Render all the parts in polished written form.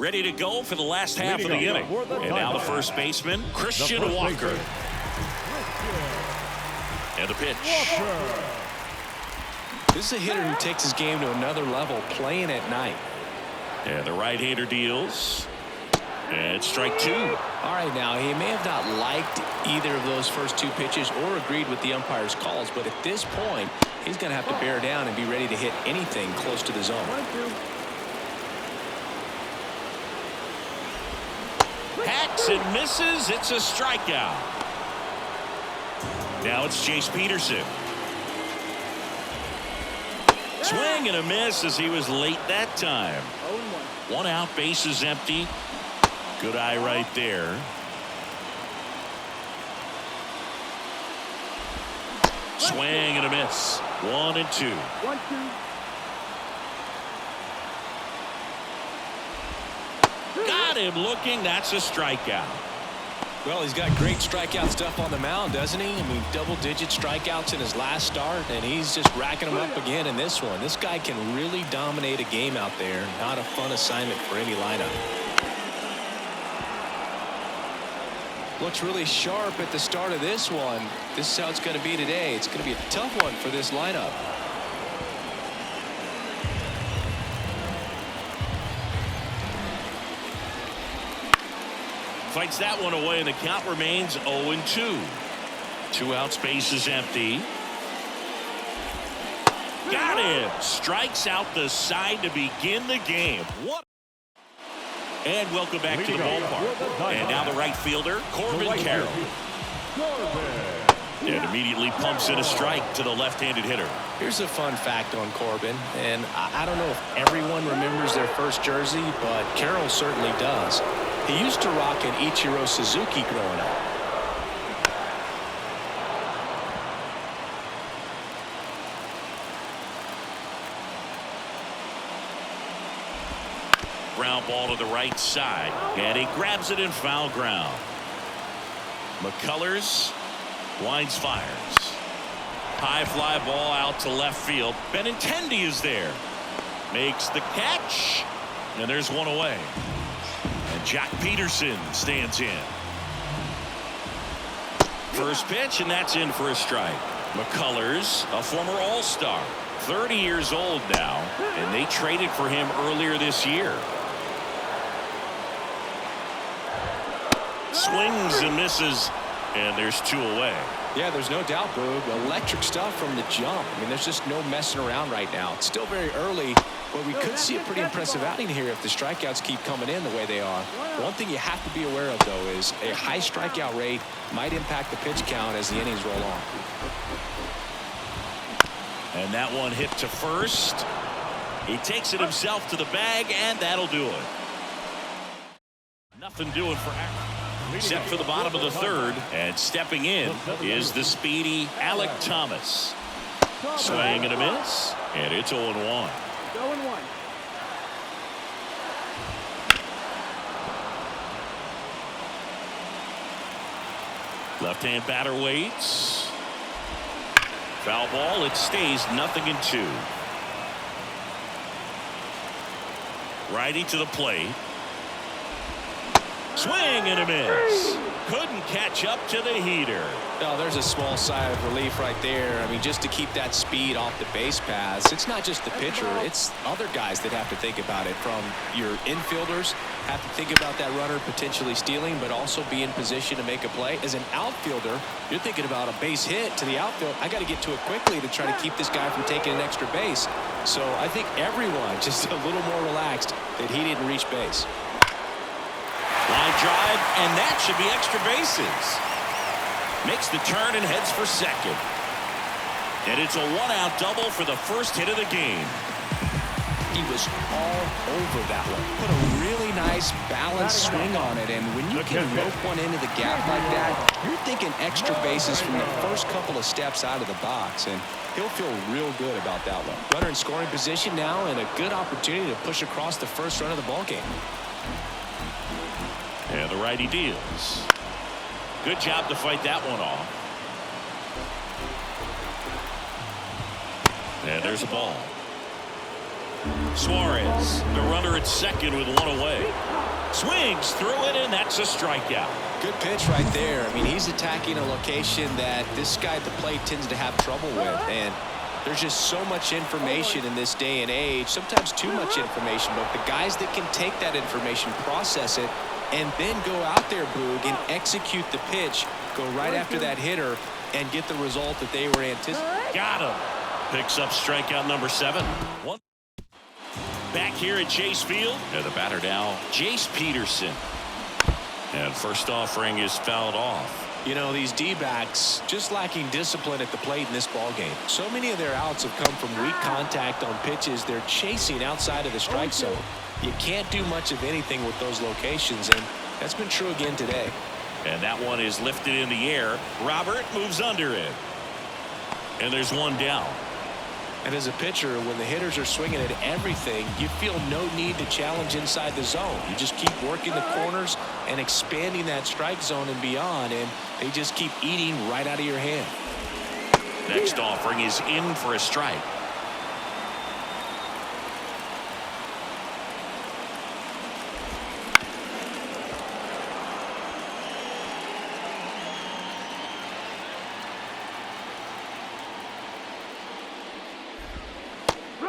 ready to go for the last half of the inning. And now the first baseman, Christian Walker. And the pitch. This is a hitter who takes his game to another level, playing at night. And the right-hander deals. And strike two. All right, now, he may have not liked either of those first two pitches or agreed with the umpire's calls, but at this point, he's going to have to bear down and be ready to hit anything close to the zone. Hacks and misses. It's a strikeout. Now it's Chase Peterson. Swing and a miss as he was late that time. 1 out, bases empty. Good eye right there. Swing and a miss. 1 and 2. 1-2. Got him looking. That's a strikeout. Well, he's got great strikeout stuff on the mound, doesn't he? I mean, double-digit strikeouts in his last start, and he's just racking them up again in this one. This guy can really dominate a game out there. Not a fun assignment for any lineup. Looks really sharp at the start of this one. This is how it's going to be today. It's going to be a tough one for this lineup. Fights that one away, and the count remains 0-2. 2 outs, bases empty. Got him. Strikes out the side to begin the game. What? And welcome back to the ballpark. And now the right fielder, Corbin Carroll. And immediately pumps in a strike to the left-handed hitter. Here's a fun fact on Corbin, and I don't know if everyone remembers their first jersey, but Carroll certainly does. He used to rock an Ichiro Suzuki growing up. Ground ball to the right side, and he grabs it in foul ground. McCullers winds, fires. High fly ball out to left field. Benintendi is there. Makes the catch, and there's one away. And Jack Peterson stands in. First pitch, and that's in for a strike. McCullers, a former All-Star, 30 years old now, and they traded for him earlier this year. Swings and misses, and there's 2 away. Yeah, there's no doubt, Boog. Electric stuff from the jump. I mean, there's just no messing around right now. It's still very early, but we could see a pretty impressive outing here if the strikeouts keep coming in the way they are. One thing you have to be aware of, though, is a high strikeout rate might impact the pitch count as the innings roll on. And that one hit to first. He takes it himself to the bag, and that'll do it. Nothing doing for Aaron. Set for the bottom of the third, and stepping in is the speedy Alec Thomas. Swing and a miss, and it's 0-1. 0-1. Left-hand batter waits. Foul ball. It stays 0-2. Righty to the plate. Swing and a miss. Couldn't catch up to the heater. Oh, there's a small sigh of relief right there. I mean, just to keep that speed off the base paths. It's not just the pitcher. It's other guys that have to think about it. From your infielders, have to think about that runner potentially stealing, but also be in position to make a play. As an outfielder, you're thinking about a base hit to the outfield. I got to get to it quickly to try to keep this guy from taking an extra base. So I think everyone just a little more relaxed that he didn't reach base. Line drive, and that should be extra bases. Makes the turn and heads for second. And it's a 1-out double for the first hit of the game. He was all over that one. Put a really nice balanced swing on it, and when you can rope one into the gap like that, you're thinking extra bases from the first couple of steps out of the box, and he'll feel real good about that one. Runner in scoring position now, and a good opportunity to push across the first run of the ballgame. And the righty deals. Good job to fight that one off. And there's a ball. Suarez, the runner at second with 1 away. Swings through it, and that's a strikeout. Good pitch right there. I mean, he's attacking a location that this guy at the plate tends to have trouble with. And there's just so much information in this day and age, sometimes too much information. But the guys that can take that information, process it, and then go out there, Boog, and execute the pitch, go right after that hitter, and get the result that they were anticipating. Got him. Picks up strikeout number 7. Back here at Chase Field, and the batter now, Jace Peterson. And first offering is fouled off. You know, these D-backs just lacking discipline at the plate in this ballgame. So many of their outs have come from weak contact on pitches they're chasing outside of the strike zone. You can't do much of anything with those locations, and that's been true again today. And that one is lifted in the air. Robert moves under it. And there's one down. And as a pitcher, when the hitters are swinging at everything, you feel no need to challenge inside the zone. You just keep working the corners and expanding that strike zone and beyond, and they just keep eating right out of your hand. Next offering is in for a strike.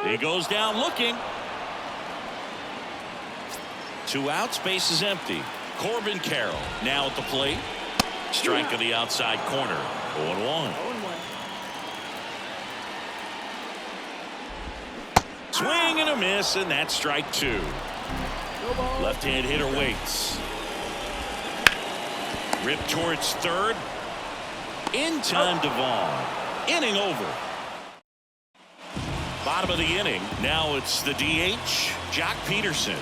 He goes down looking. 2 outs, base is empty. Corbin Carroll now at the plate. Strike of the outside corner. 0-1. Swing and a miss, and that's strike 2. Left-hand hitter waits. Ripped towards third. In time to Vaughn. Inning over. Bottom of the inning. Now it's the DH, Jock Peterson.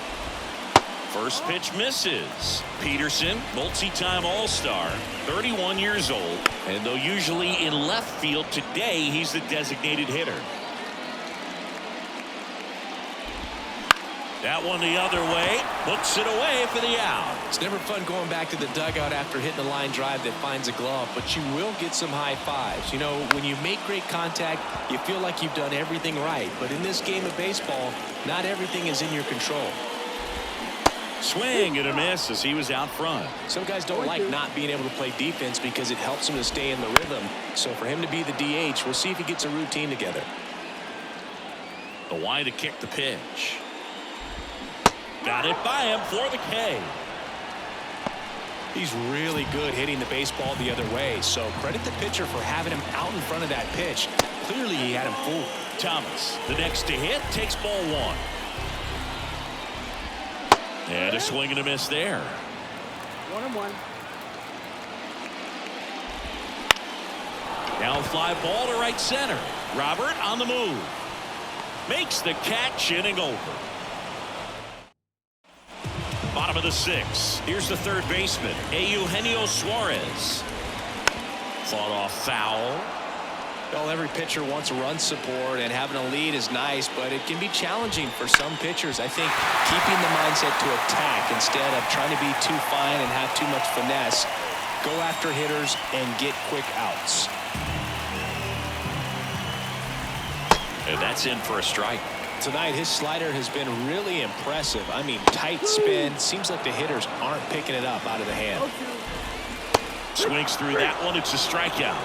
First pitch misses. Peterson, multi-time All-Star, 31 years old. And though usually in left field, today he's the designated hitter. That one the other way. Hooks it away for the out. It's never fun going back to the dugout after hitting a line drive that finds a glove, but you will get some high fives. You know, when you make great contact, you feel like you've done everything right. But in this game of baseball, not everything is in your control. Swing and a miss as he was out front. Some guys don't like not being able to play defense because it helps them to stay in the rhythm. So for him to be the DH, we'll see if he gets a routine together. The wide to kick the pitch. Got it by him for the K. He's really good hitting the baseball the other way, so credit the pitcher for having him out in front of that pitch. Clearly he had him fooled. Thomas, the next to hit, takes ball 1. And a swing and a miss there. 1-1. Now fly ball to right center. Robert on the move. Makes the catch, inning over. Bottom of the 6th. Here's the third baseman, Eugenio Suarez. Fought off foul. Well, every pitcher wants run support, and having a lead is nice, but it can be challenging for some pitchers. I think keeping the mindset to attack instead of trying to be too fine and have too much finesse. Go after hitters and get quick outs. And that's in for a strike. Tonight, his slider has been really impressive. I mean, tight spin. Seems like the hitters aren't picking it up out of the hand. Swings through that one. It's a strikeout.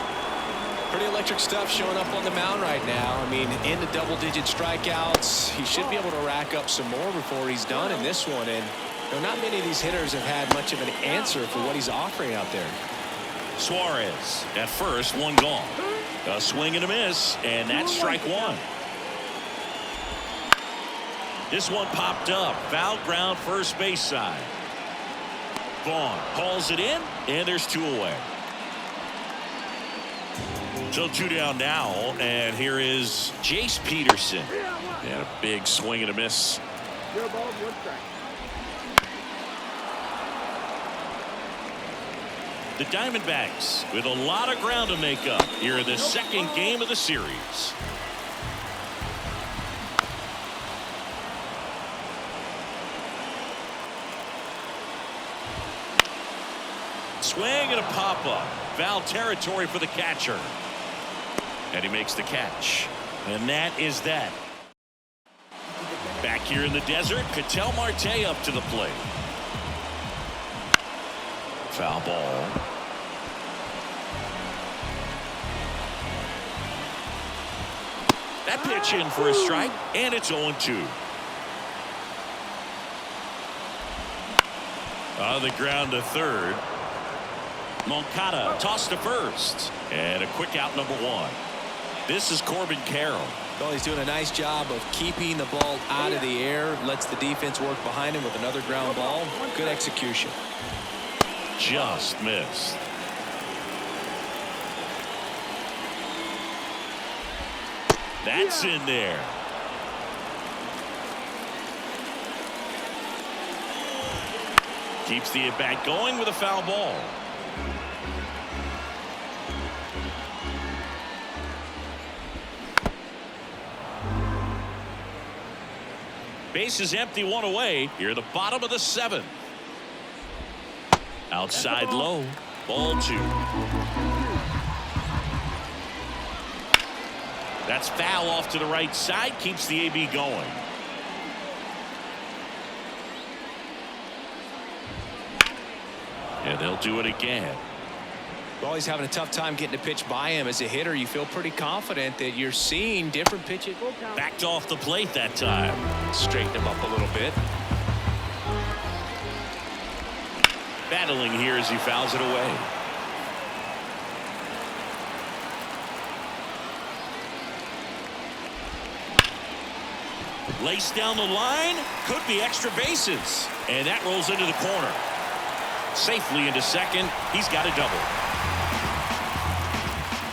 Pretty electric stuff showing up on the mound right now. I mean, into double-digit strikeouts. He should be able to rack up some more before he's done in this one. And you know, not many of these hitters have had much of an answer for what he's offering out there. Suarez at first, one gone. A swing and a miss, and that's strike 1. This one popped up. Foul ground, first base side. Vaughn calls it in, and there's 2 away. So 2 down now, and here is Jace Peterson. And a big swing and a miss. Your ball, 1 strike. The Diamondbacks with a lot of ground to make up here in the second game of the series. Swing and a pop-up. Foul territory for the catcher. And he makes the catch. And that is that. Back here in the desert, Ketel Marte up to the plate. Foul ball. That pitch in for a strike, and it's 0-2. On the ground to third. Moncada tossed to first. And a quick out, number 1. This is Corbin Carroll. Well, he's doing a nice job of keeping the ball out of the air. Lets the defense work behind him with another ground ball. Good execution. Just missed. That's in there. Keeps the at-bat going with a foul ball. Base is empty, 1 away. Here, the bottom of the 7th. Outside low. Ball 2. That's foul off to the right side. Keeps the AB going. And they'll do it again. Well, he's having a tough time getting a pitch by him. As a hitter, you feel pretty confident that you're seeing different pitches. Backed off the plate that time. Straighten him up a little bit. Battling here as he fouls it away. Laced down the line. Could be extra bases. And that rolls into the corner. Safely into second. He's got a double.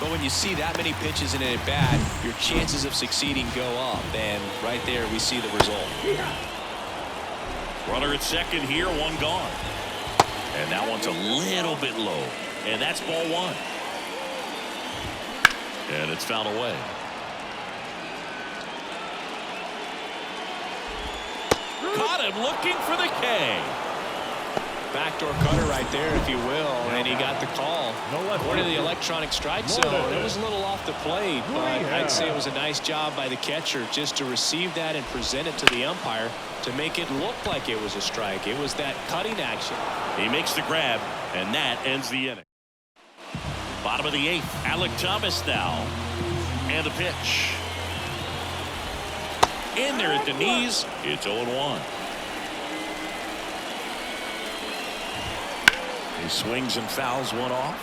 But when you see that many pitches in an at-bat, your chances of succeeding go up. And right there, we see the result. Runner at second here, 1 gone. And that one's a little bit low. And that's ball 1. And it's fouled away. Caught him looking for the K. Backdoor cutter right there, if you will, and he got the call. According to the electronic strike zone, it was a little off the plate, but I'd say it was a nice job by the catcher just to receive that and present it to the umpire to make it look like it was a strike. It was that cutting action. He makes the grab, and that ends the inning. Bottom of the 8th, Alec Thomas now. And the pitch. In there at the knees. It's 0-1. He swings and fouls one off.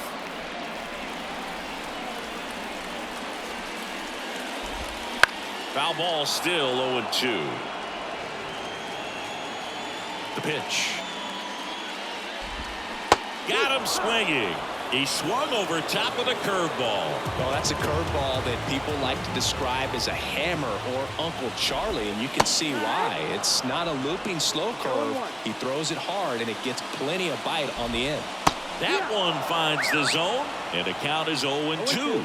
Foul ball, still 0-2. The pitch. Got him swinging. He swung over top of the curveball. Well, that's a curveball that people like to describe as a hammer or Uncle Charlie, and you can see why. It's not a looping slow curve. He throws it hard, and it gets plenty of bite on the end. That one finds the zone, and the count is 0-2.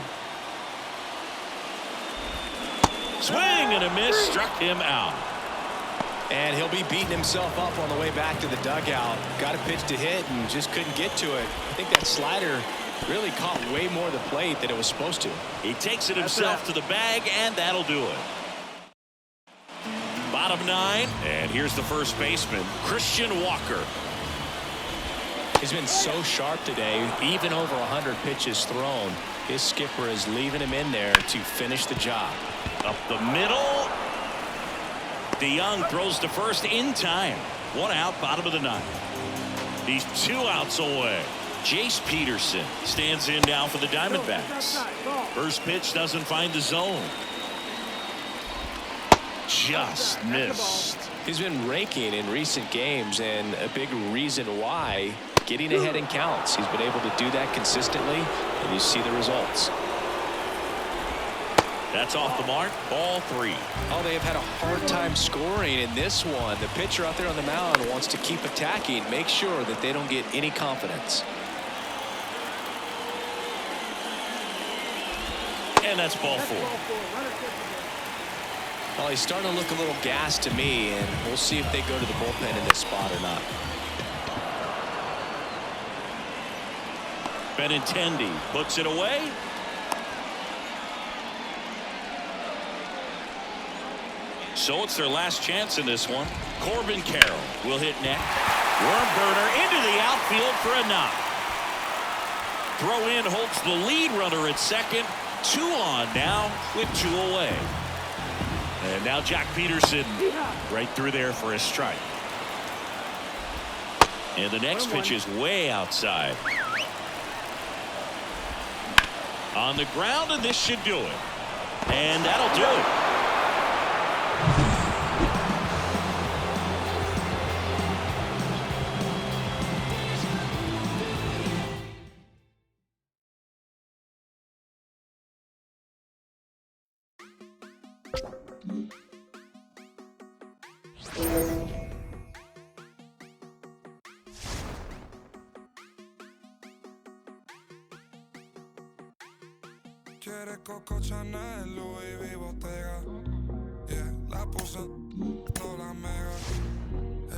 Swing and a miss, struck him out. And he'll be beating himself up on the way back to the dugout. Got a pitch to hit and just couldn't get to it. I think that slider really caught way more of the plate than it was supposed to. He takes it himself to the bag, and that'll do it. Bottom 9, and here's the first baseman, Christian Walker. He's been so sharp today, even over 100 pitches thrown. His skipper is leaving him in there to finish the job. Up the middle. DeYoung throws to first in time. 1 out, bottom of the 9th. He's 2 outs away. Jace Peterson stands in now for the Diamondbacks. First pitch doesn't find the zone. Just missed. He's been raking in recent games, and a big reason why, getting ahead in counts. He's been able to do that consistently, and you see the results. That's off the mark. Ball 3. Oh, they have had a hard time scoring in this one. The pitcher out there on the mound wants to keep attacking, make sure that they don't get any confidence. And that's ball 4. Well, he's starting to look a little gassed to me, and we'll see if they go to the bullpen in this spot or not. Benintendi puts it away. So it's their last chance in this one. Corbin Carroll will hit next. Worm burner into the outfield for a knock. Throw in holds the lead runner at second. 2 on now with 2 away. And now Jack Peterson right through there for a strike. And the next pitch is way outside. On the ground, and this should do it. And that'll do it. Quiere Coco Chanel, Louis V, Bottega. Yeah, la puse, no la mega.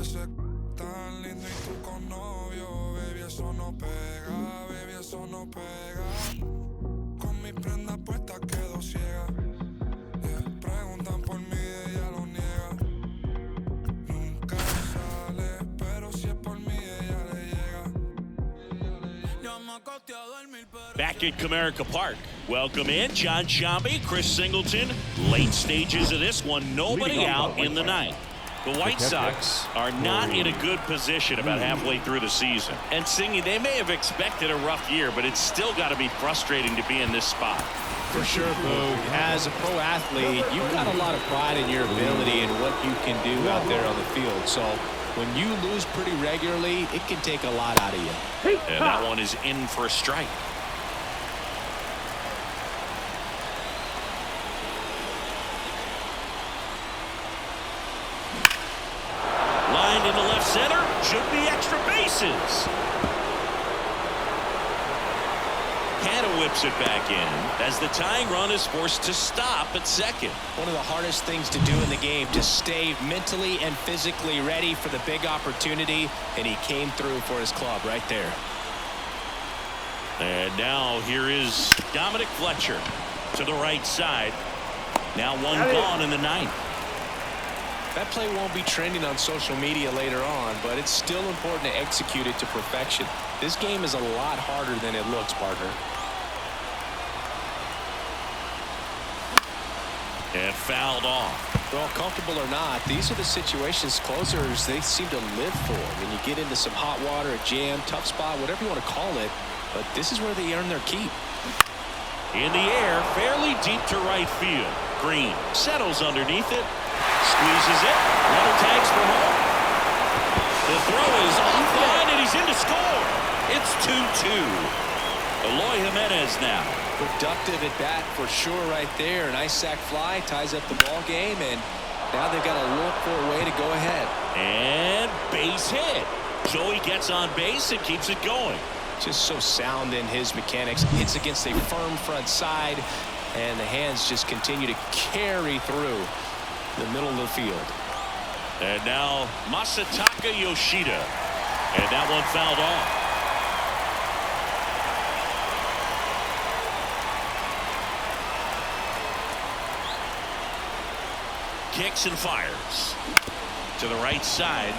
Ese tan lindo y tú con novio. Baby, eso no pega, baby, eso no pega. Con mi prenda puesta quedo ciega. Yeah, preguntan por mí, ella lo niega. Nunca sale, pero si es por mí, ella le llega. Ya me acosté a dormir, pero... Back at Comerica Park. Welcome in John Shambi, Chris Singleton. Late stages of this one. Nobody out in the ninth. The White Sox are not in a good position about halfway through the season. And Singy, they may have expected a rough year, but it's still got to be frustrating to be in this spot. For sure, Boog. As a pro athlete, you've got a lot of pride in your ability and what you can do out there on the field. So when you lose pretty regularly, it can take a lot out of you. And that one is in for a strike. Lined into left center, should be extra bases. Canada whips it back in as the tying run is forced to stop at second. One of the hardest things to do in the game, to stay mentally and physically ready for the big opportunity, and he came through for his club right there. And now here is Dominic Fletcher to the right side. Now one gone in the ninth. That play won't be trending on social media later on, but it's still important to execute it to perfection. This game is a lot harder than it looks, partner. And fouled off. Well, comfortable or not, these are the situations closers they seem to live for. When you get into some hot water, a jam, tough spot, whatever you want to call it, but this is where they earn their keep. In the air, fairly deep to right field. Green settles underneath it. Squeezes it. Runner tags for home. The throw is offline, and he's in to score. It's 2-2. Eloy Jimenez now. Productive at bat for sure right there. Nice sac fly, ties up the ball game, and now they've got to look for a way to go ahead. And base hit. Joey gets on base and keeps it going. Just so sound in his mechanics. Hits against a firm front side, and the hands just continue to carry through the middle of the field. And now Masataka Yoshida. And that one fouled off. Kicks and fires. To the right side.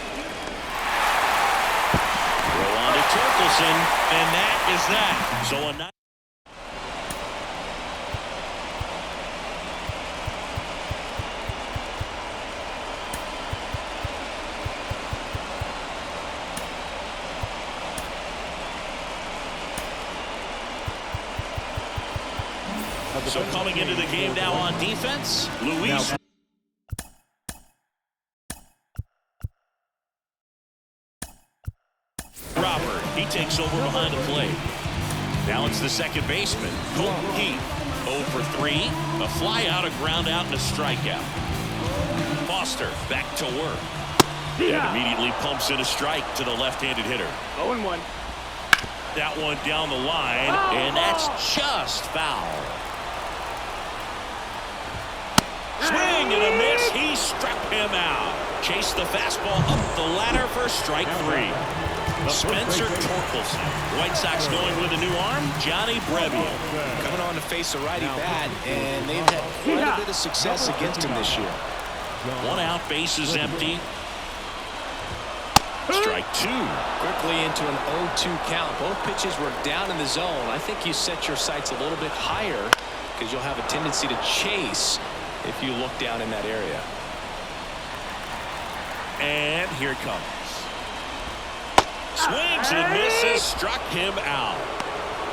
Throw on to Torkelson. And that is that. So a nice. So coming into the game now on defense, Luis. Robert, he takes over behind the plate. Now it's the second baseman, Colton Heath. 0 for 3, a fly out, a ground out, and a strikeout. Foster back to work. And immediately pumps in a strike to the left-handed hitter. 0-1. That one down the line, and that's just foul. Swing and a miss. He struck him out. Chased the fastball up the ladder for strike 3. Spencer Torkelson. White Sox going with a new arm, Johnny Brevian. Coming on to face a righty bat, and they've had quite a bit of success against him this year. 1 out, bases empty. Strike 2. Quick quickly into an 0-2 count. Both pitches were down in the zone. I think you set your sights a little bit higher because you'll have a tendency to chase if you look down in that area. And here it comes. Swings and misses, struck him out.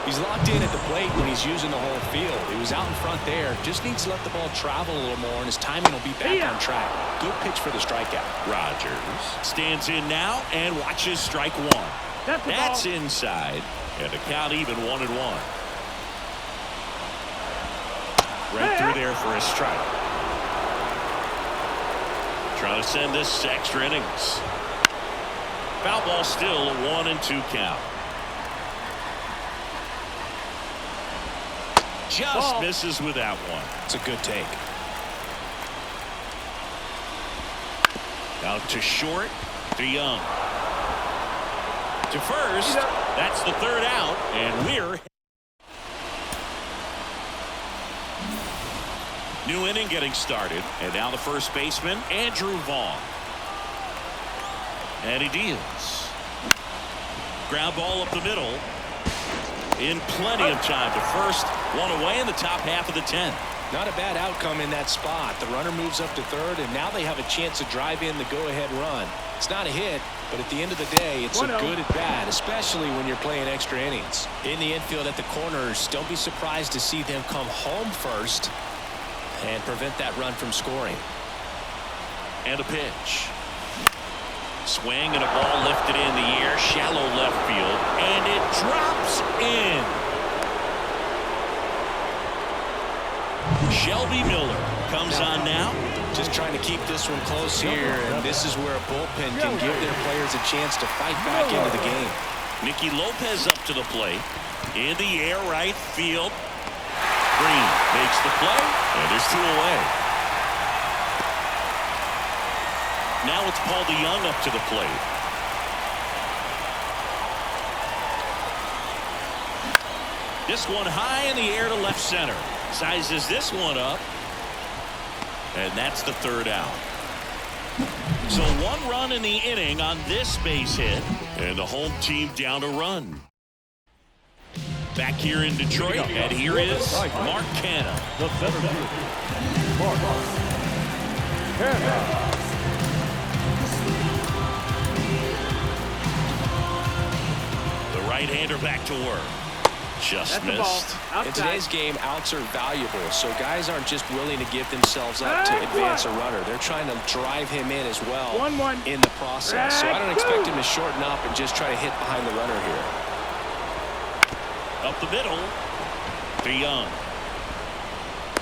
He's locked in at the plate when he's using the whole field. He was out in front there. Just needs to let the ball travel a little more, and his timing will be back on track. Good pitch for the strikeout. Rogers stands in now and watches strike one. That's inside, and the count even 1-1. Right through there for a strike. Trying to send this to extra innings. Foul ball still, a 1-2 count. Just misses with that one. It's a good take. Out to short, to Young. To first, that's the third out, and we're... New inning getting started, and now the first baseman, Andrew Vaughn. And he deals. Ground ball up the middle. In plenty of time to first, one away in the top half of the 10th. Not a bad outcome in that spot. The runner moves up to third, and now they have a chance to drive in the go-ahead run. It's not a hit, but at the end of the day, it's a good at bat, especially when you're playing extra innings. In the infield at the corners, don't be surprised to see them come home first and prevent that run from scoring. And a pitch. Swing and a ball lifted in the air, shallow left field, and it drops in. Shelby Miller comes on now. Just trying to keep this one close here, and this is where a bullpen can give their players a chance to fight back into the game. Nicky Lopez up to the plate. In the air, right field. Green makes the play, and there's 2 away. Now it's Paul DeYoung up to the plate. This one high in the air to left center. Sizes this one up. And that's the third out. So 1 run in the inning on this base hit. And the home team down a run. Back here in Detroit. And here is Mark Canha. The center fielder, Mark Canha. Right-hander back to work. Just missed. In today's game, outs are valuable, so guys aren't just willing to give themselves up to advance a runner. They're trying to drive him in as well in the process. So I don't expect him to shorten up and just try to hit behind the runner here. Up the middle. DeYoung.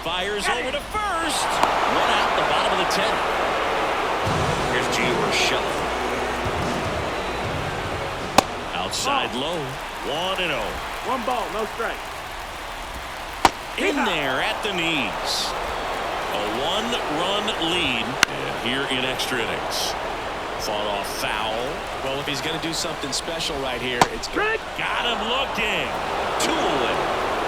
Fires over to first. 1 out the bottom of the 10th. Here's G. Urshela. Outside low, 1-0. 1 ball, no strike. In there at the knees. A 1-run lead here in extra innings. Fought off foul. Well, if he's going to do something special right here, it's good. Got him looking. 2 away.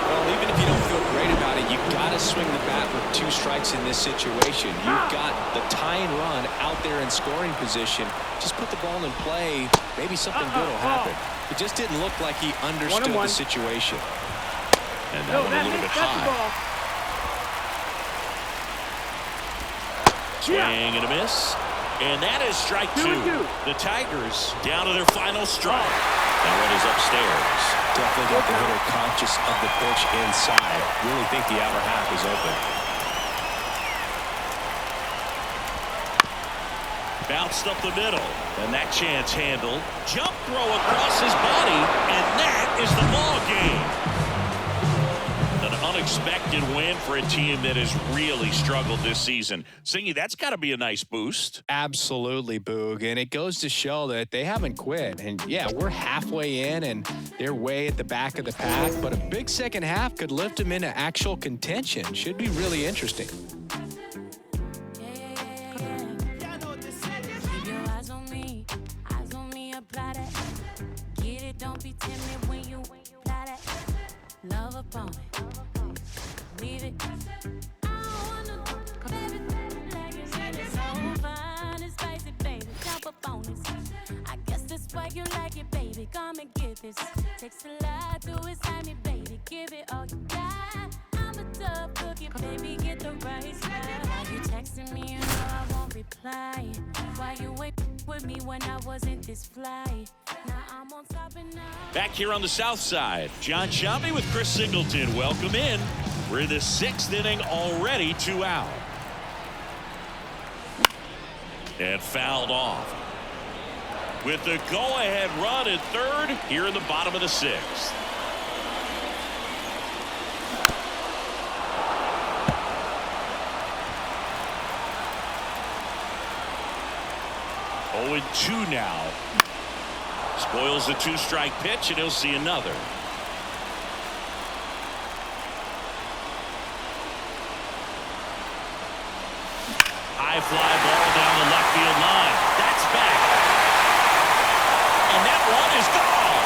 Well, even if you don't feel great about it, you've got to swing the bat with 2 strikes in this situation. You've got the tying run out there in scoring position. Just put the ball in play. Maybe something good will happen. It just didn't look like he understood the situation. And that one a little bit high. Swing and a miss. And that is strike 2. The Tigers down to their final strike. That one is upstairs. Definitely got the hitter conscious of the pitch inside. Really think the outer half is open. Bounced up the middle, and that chance handled. Jump throw across his body, and that is the ball game. An unexpected win for a team that has really struggled this season. Singy, that's got to be a nice boost. Absolutely, Boog, and it goes to show that they haven't quit. And yeah, we're halfway in, and they're way at the back of the pack, but a big second half could lift them into actual contention. Should be really interesting. Don't be timid when you apply that love upon it. Leave it. I wanna do everything like it's so fine and spicy, baby. Jump up on this. I guess that's why why you like it, baby. Come and get this. Takes a lot to excite me, baby. Give it all you got. I'm a tough cookie, baby. Get the right side. Why you texting me? You know I won't reply. Why you wait with me when I wasn't this fly? Now I'm on top and now. Back here on the south side, John Shelby with Chris Singleton. Welcome in. We're in the 6th inning already, 2 out. And fouled off. With the go-ahead run at third here in the bottom of the 6th. Oh, 2 now. Spoils the 2-strike pitch, and he'll see another. High fly ball down the left field line. That's back. And that one is gone.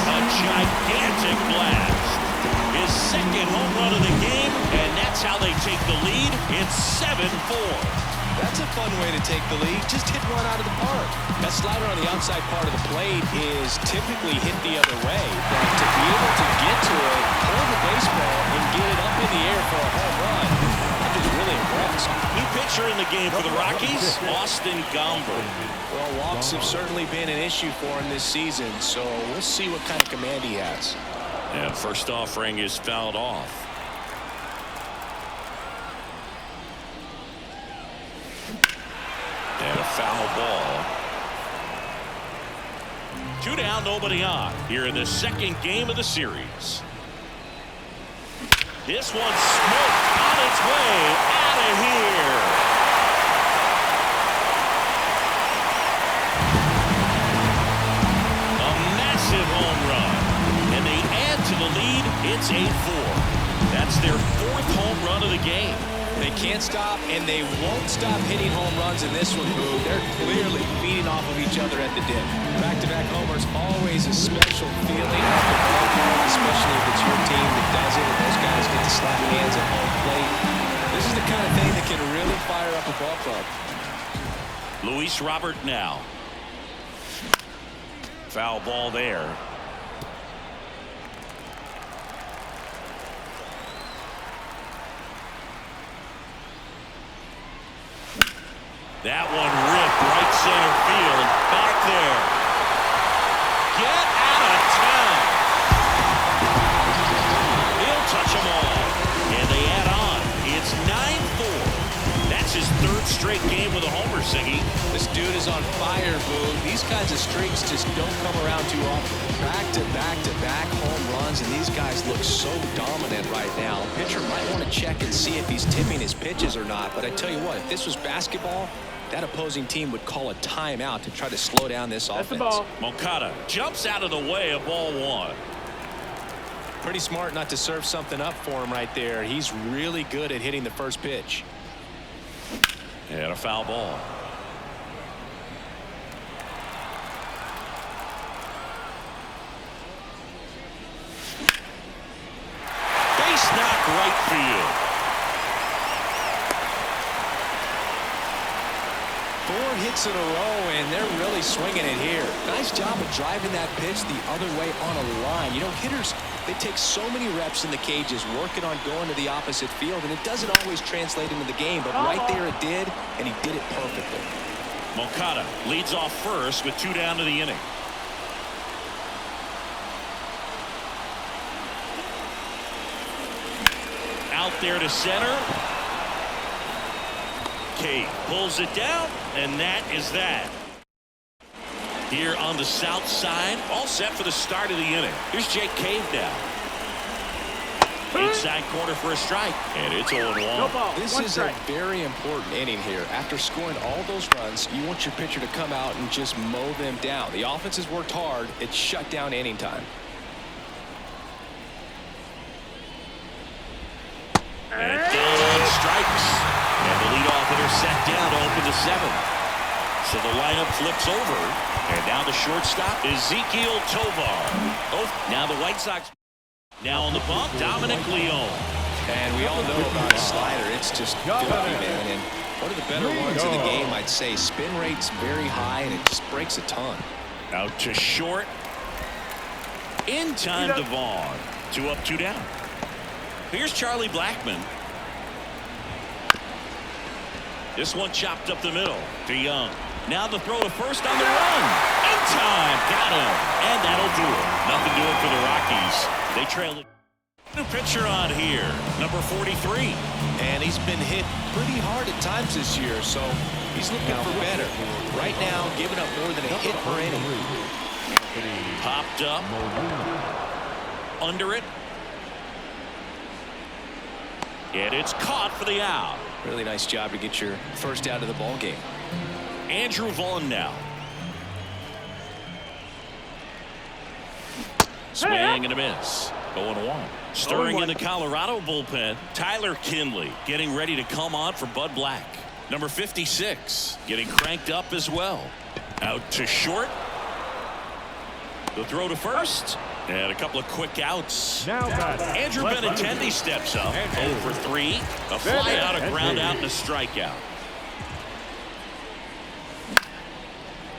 A gigantic blast. His 2nd home run of the game, and that's how they take the lead. It's 7-4. That's a fun way to take the lead. Just hit one out of the park. That slider on the outside part of the plate is typically hit the other way, but to be able to get to it, pull the baseball, and get it up in the air for a home run, I'm just really impressed. New pitcher in the game for the Rockies, Austin Gomber. Well, walks have certainly been an issue for him this season, so we'll see what kind of command he has. And first offering is fouled off. And a foul ball. 2 down, nobody on. Here in the 2nd game of the series. This one's smoked on its way out of here. A massive home run. And they add to the lead. It's 8-4. That's their 4th home run of the game. They can't stop, and they won't stop hitting home runs in this one, Boo. They're clearly feeding off of each other at the dip. Back-to-back homers, always a special feeling off the ballpark, especially if it's your team that does it, and those guys get to slap hands at home plate. This is the kind of thing that can really fire up a ball club. Luis Robert now. Foul ball there. That one ripped right center field. Back there. Get out of town. He'll touch them all. And they add on. It's 9-4. That's his 3rd straight game with a homer, Siggy. This dude is on fire, Boo. These kinds of streaks just don't come around too often. Back-to-back-to-back home runs, and these guys look so dominant right now. Pitcher might want to check and see if he's tipping his pitches or not, but I tell you what, if this was basketball, that opposing team would call a timeout to try to slow down this offense. That's the ball. Moncada jumps out of the way of ball 1. Pretty smart not to serve something up for him right there. He's really good at hitting the first pitch. And a foul ball. Base knock right field. 4 hits in a row, and they're really swinging it here. Nice job of driving that pitch the other way on a line. You know, hitters, they take so many reps in the cages working on going to the opposite field, and it doesn't always translate into the game, but right there it did, and he did it perfectly. Moncada leads off first with 2 down to the inning. Out there to center. Cave pulls it down, and that is that. Here on the south side, all set for the start of the inning. Here's Jake Cave now. Inside corner for a strike, and it's 0-1. This is a very important inning here. After scoring all those runs, you want your pitcher to come out and just mow them down. The offense has worked hard. It's shut down inning time. And down on strikes. And the leadoff hitter set down to open the 7th. So the lineup flips over. And now the shortstop, Ezekiel Tovar. Oh, now the White Sox. Now on the bump, Dominic Leone. And we all know about his slider. It's just dopey, man. And One of the better ones in the game, I'd say. Spin rate's very high, and it just breaks a ton. Out to short. In time to Vaughn. 2 up, 2 down. Here's Charlie Blackmon. This one chopped up the middle to Young. Now the throw to first on the run. In time. Got him. And that'll do it. Nothing doing for the Rockies. They trail it. New pitcher on here. Number 43. And he's been hit pretty hard at times this year, so he's looking for better. Right now, giving up more than a hit per inning. Popped up. Under it. And it's caught for the out. Really nice job to get your first out of the ball game. Andrew Vaughn now. Swing and a miss. 0-1. Stirring in the Colorado bullpen, Tyler Kinley getting ready to come on for Bud Black. Number 56 getting cranked up as well. Out to short. The throw to first. And a couple of quick outs. Now Andrew Benintendi steps up. 0 for 3. A fly out, a ground out, and a strikeout.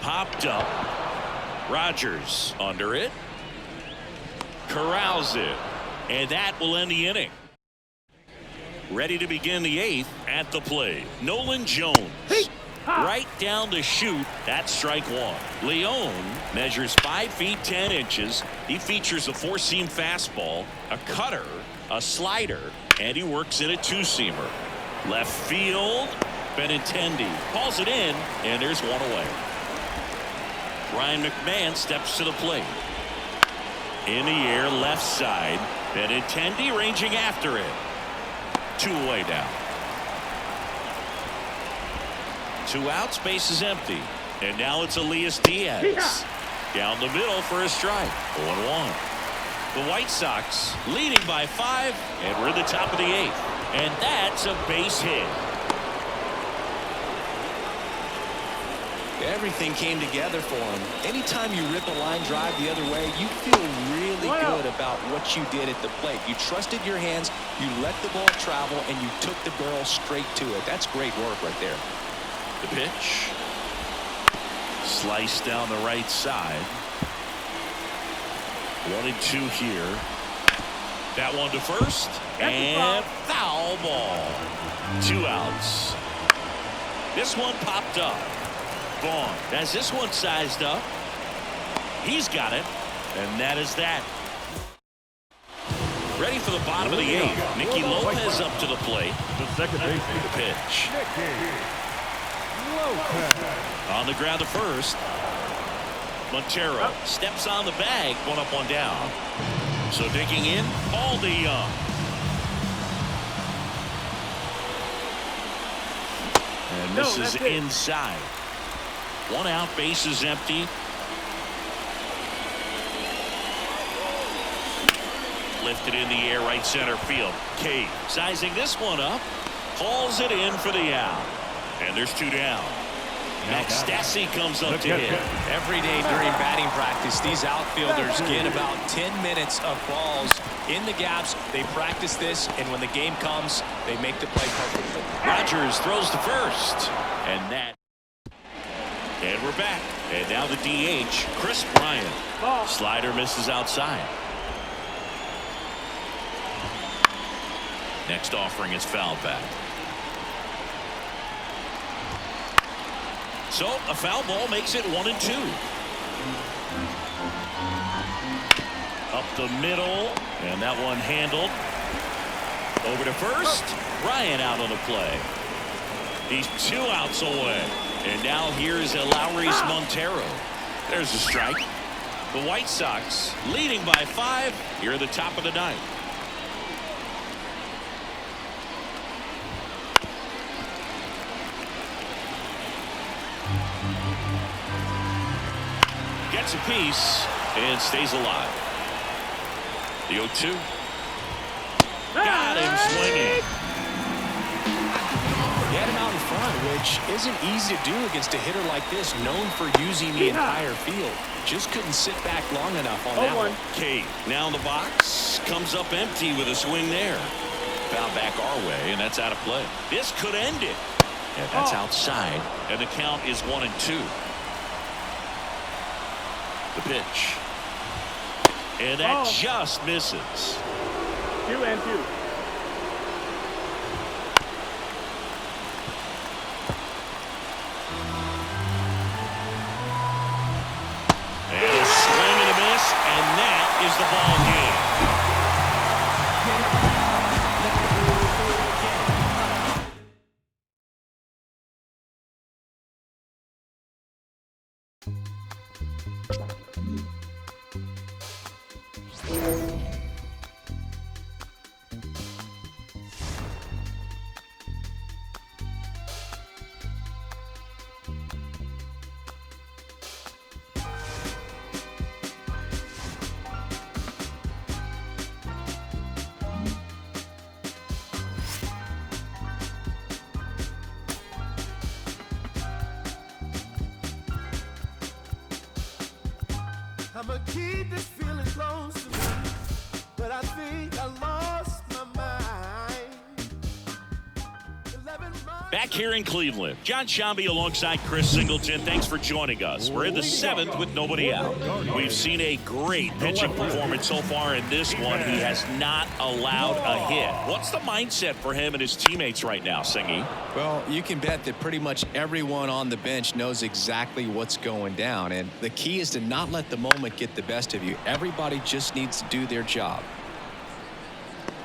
Popped up. Rogers under it. Corrals it. And that will end the inning. Ready to begin the 8th at the plate. Nolan Jones. Right down the chute. That's strike 1. Leon measures 5 feet 10 inches. He features a 4-seam fastball, a cutter, a slider, and he works in a 2-seamer. Left field. Benintendi calls it in, and there's one away. Ryan McMahon steps to the plate. In the air, left side. Benintendi ranging after it. 2 away now. 2 outs, base is empty. And now it's Elias Diaz. Down the middle for a strike. 0-1. The White Sox leading by 5, and we're at the top of the 8th. And that's a base hit. Everything came together for him. Anytime you rip a line drive the other way, you feel really good about what you did at the plate. You trusted your hands, you let the ball travel, and you took the barrel straight to it. That's great work right there. The pitch. Sliced down the right side. 1-2 here. That one to first. And foul ball. 2 outs. This one popped up. Vaughn has this one sized up. He's got it. And that is that. Ready for the bottom of the 8th. Nicky Lopez up to the plate. The second base. The pitch. On the ground to first. Montero steps on the bag. 1 up, 1 down. So digging in, Baldy Young. And this is inside. 1 out, base is empty. Lifted in the air, right center field. Cade sizing this one up. Hauls it in for the out. And there's 2 down. Max Stassi comes up to hit. Every day during batting practice, these outfielders get about 10 minutes of balls in the gaps. They practice this, and when the game comes, they make the play perfectly. Rogers throws to first. And that. And we're back. And now the DH, Chris Bryant. Slider misses outside. Next offering is foul back. So a foul ball makes it 1-2. Up the middle, and that one handled. Over to first. Bryant out on the play. He's 2 outs away. And now here's Lowry's Montero. There's a strike. The White Sox leading by 5 here at the top of the 9th. Gets a piece and stays alive. The 0-2. Got him swinging. He had him out in front, which isn't easy to do against a hitter like this, known for using the entire field. Just couldn't sit back long enough on that one. Cade now in the box. Comes up empty with a swing there. Foul back our way, and that's out of play. This could end it. And that's outside. And the count is 1-2. The pitch. And that just misses. 2-2. And a swing and a miss, and that is the ball game. I'ma keep this feeling close to me, but I think I lost my mind. Back here in Cleveland, John Shambi alongside Chris Singleton. Thanks for joining us. We're in the 7th with nobody out. We've seen a great pitching performance so far in this one. He has not allowed a hit. What's the mindset for him and his teammates right now, Singy? Well, you can bet that pretty much everyone on the bench knows exactly what's going down, and the key is to not let the moment get the best of you. Everybody just needs to do their job.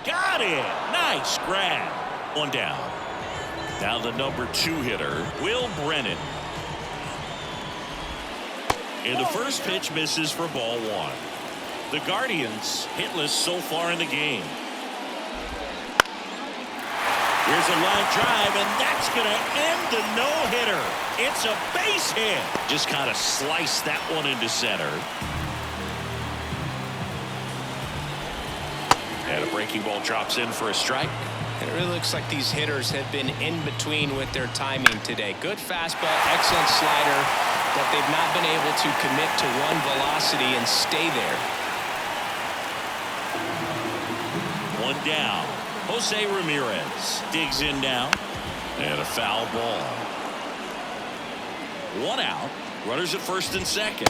Got it. Nice grab. One down. Now the number 2 hitter, Will Brennan. And the first pitch misses for ball 1. The Guardians hitless so far in the game. Here's a line drive, and that's going to end the no-hitter. It's a base hit. Just kind of sliced that one into center. And a breaking ball drops in for a strike. It really looks like these hitters have been in between with their timing today. Good fastball, excellent slider, but they've not been able to commit to one velocity and stay there. One down. Jose Ramirez digs in now. And a foul ball. One out. Runners at first and second.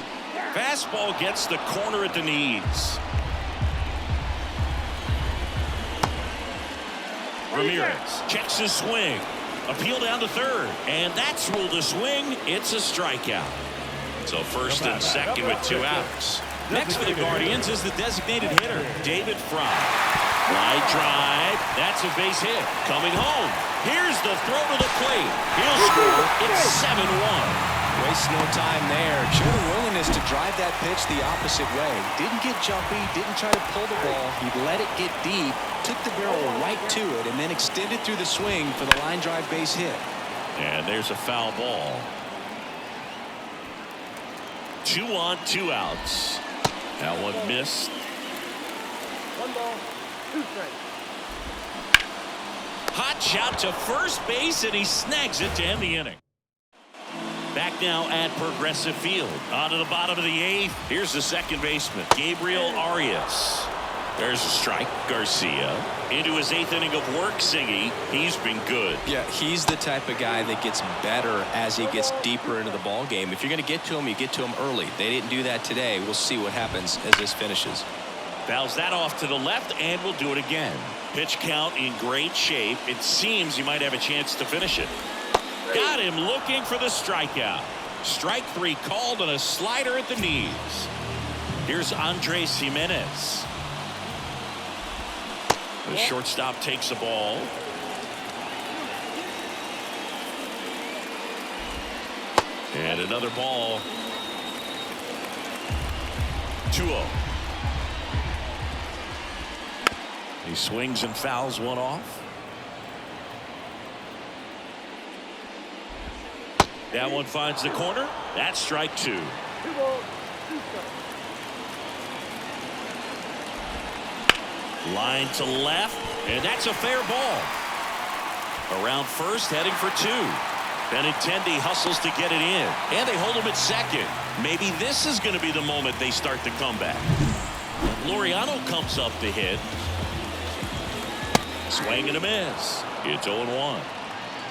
Fastball gets the corner at the knees. Ramirez checks his swing. Appeal down to third. And that's ruled a swing. It's a strikeout. So first and second with 2 outs. Next for the Guardians is the designated hitter, David Fry. Line drive. That's a base hit. Coming home. Here's the throw to the plate. He'll score. It's 7-1. Waste no time there. Showed a willingness to drive that pitch the opposite way. Didn't get jumpy, didn't try to pull the ball. He let it get deep, took the barrel right to it, and then extended through the swing for the line drive base hit. And there's a foul ball. 2 on, 2 outs. That one missed. 1 ball, 2 strikes. Hot shot to first base, and he snags it to end the inning. Back now at Progressive Field. On to the bottom of the 8th. Here's the second baseman, Gabriel Arias. There's a strike. Garcia into his 8th inning of work. Singy, he's been good. Yeah, he's the type of guy that gets better as he gets deeper into the ball game. If you're going to get to him, you get to him early. They didn't do that today. We'll see what happens as this finishes. Fouls that off to the left, and we'll do it again. Pitch count in great shape. It seems he might have a chance to finish it. Got him looking for the strikeout. Strike 3 called on a slider at the knees. Here's Andres Jimenez. The shortstop takes the ball. And another ball. 2-0. He swings and fouls one off. That one finds the corner. That's strike 2. 2 balls, 2 strikes. Line to left, and that's a fair ball. Around first, heading for 2. Benintendi hustles to get it in, and they hold him at second. Maybe this is going to be the moment they start the comeback. Laureano comes up to hit. Swing and a miss. It's 0-1.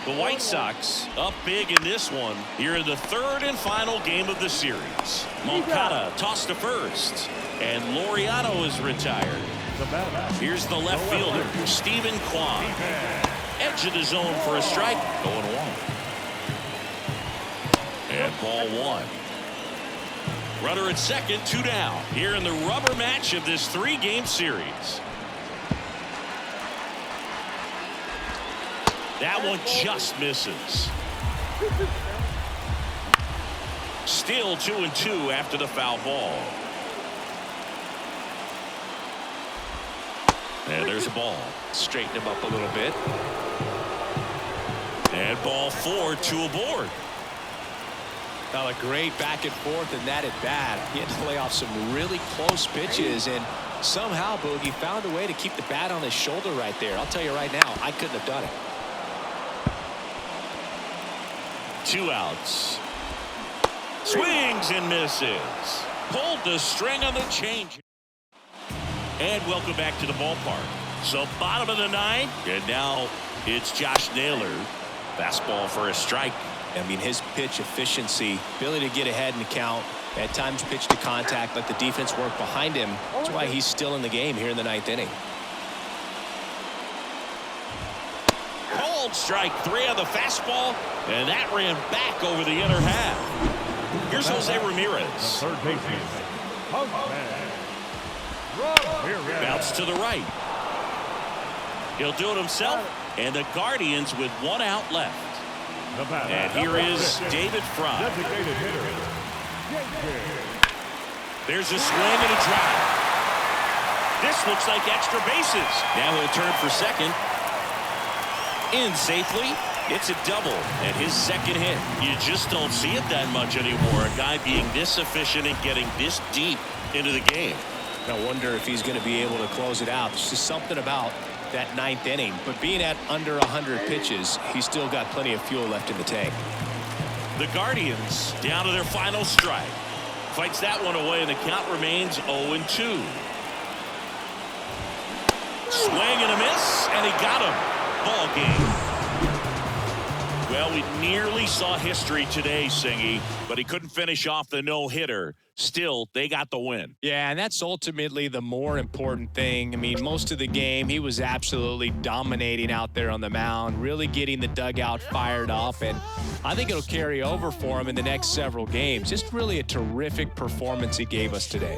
The White Sox up big in this one here in the third and final game of the series. Moncada tossed to first, and Laureano is retired. Here's the left fielder, Stephen Kwan. Edge of the zone for a strike. 0-1. And ball one. Runner at second, 2 down. Here in the rubber match of this 3-game series. That one just misses. Still 2-2 after the foul ball. And there's a ball. Straighten him up a little bit. And ball 4, 2 aboard. Now a great back and forth in that at bat. He had to play off some really close pitches, and somehow Boogie found a way to keep the bat on his shoulder right there. I'll tell you right now, I couldn't have done it. 2 outs. Swings and misses. Pulled the string on the change. And welcome back to the ballpark. So bottom of the 9th, and now it's Josh Naylor. Fastball for a strike. I mean, his pitch efficiency, ability to get ahead in the count, at times pitch to contact, let the defense work behind him. That's why he's still in the game here in the 9th inning. Called strike 3 on the fastball, and that ran back over the inner half. Here's Jose Ramirez. Third baseman. Bounce to the right. He'll do it himself, and the Guardians with 1 out left. And here is David Fry. There's a swing and a drive. This looks like extra bases. Now he'll turn for second. In safely. It's a double and his second hit. You just don't see it that much anymore. A guy being this efficient and getting this deep into the game. I wonder if he's going to be able to close it out. There's just something about that 9th inning, but being at under 100 pitches, he's still got plenty of fuel left in the tank. The Guardians down to their final strike. Fights that one away, and the count remains 0-2. Swing and a miss, and he got him. Ball game. Well, we nearly saw history today, Singy, but he couldn't finish off the no-hitter. Still, they got the win. Yeah, and that's ultimately the more important thing. I mean, most of the game, he was absolutely dominating out there on the mound, really getting the dugout fired up, and I think it'll carry over for him in the next several games. Just really a terrific performance he gave us today.